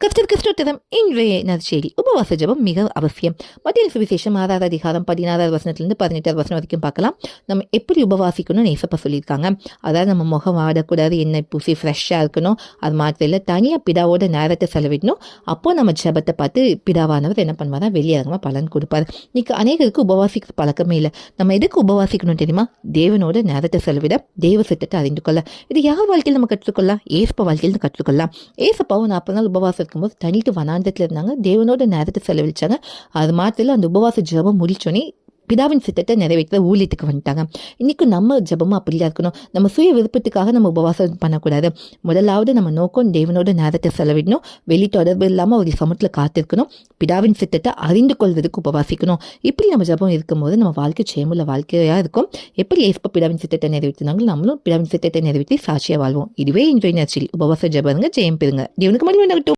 கிறிஸ்துவம் இன்றைய நற்செய்தி உபவாச ஜெபம் மிக அவசியம். மத்திய சுவிசேஷம் 6வது அதிகாரம் 16வது வசனத்திலிருந்து 18வது வசனம் வரைக்கும் பார்க்கலாம். நம்ம எப்படி உபவாசிக்கணும்னு ஏசப்பா சொல்லியிருக்காங்க. அதாவது நம்ம முகம் வாடக்கூடாது, எண்ணெய் பூசி ஃப்ரெஷ்ஷாக இருக்கணும். அது மாதிரி இல்லை, தனியாக பிதாவோட நேரத்தை செலவிடணும். அப்போ நம்ம ஜெபத்தை பார்த்து பிதாவானவர் என்ன பண்ணுவாரா, வெளியாகமாக பலன் கொடுப்பார். இன்னைக்கு அநேகருக்கு உபவாசிக்கிற பழக்கமே இல்லை. நம்ம எதுக்கு உபவாசிக்கணும் தெரியுமா? தேவனோட நேரத்தை செலவிட, தேவ சித்தத்தை அறிந்து கொள்ள. இது யார் வாழ்க்கையில் நம்ம கற்றுக்கொள்ளலாம்? ஏசப்பா வாழ்க்கையில் கற்றுக்கொள்ளலாம். ஏசப்பாவும் 40 நாள் உபவாசம் இருக்கும்போது தனித்து வனாந்தத்தில் இருந்தாங்க, தேவனோட நேரத்தை செலவழிச்சாங்க. அது மாத்திரம் அந்த உபவாச ஜெபம் முடிச்சோன்னே பிதாவின் சித்தத்தை நிறைவேற்ற ஊழியத்துக்கு வந்துட்டாங்க. இன்னைக்கு நம்ம ஜெபமும் அப்படிதான் இருக்கணும். நம்ம சுய விருப்பத்துக்காக நம்ம உபவாசம் பண்ணக்கூடாது. முதலாவது நம்ம நோக்கம் தேவனோட நேரத்தை செலவிடணும். வெளி தொடர்பு இல்லாமல் ஒரு சமூகத்தில் காத்திருக்கணும். பிதாவின் சித்தத்தை அறிந்து கொள்வதற்கு உபவாசிக்கணும். இப்படி நம்ம ஜெபம் இருக்கும்போது நம்ம வாழ்க்கை ஜெயமுள்ள வாழ்க்கையாக இருக்கும். எப்படி ஏசப்பா பிதாவின் சித்தத்தை நிறைவேற்றினாங்களோ நம்மளும் பிதாவின் சித்தத்தை நிறைவேற்றி சாட்சியாக வாழ்வோம். இதுவே இன்றைய நற்செய்தி. உபவாச ஜெபங்க, ஜெயம் பெறுங்க. தேவனுக்கு மகிமை உண்டாகட்டும்.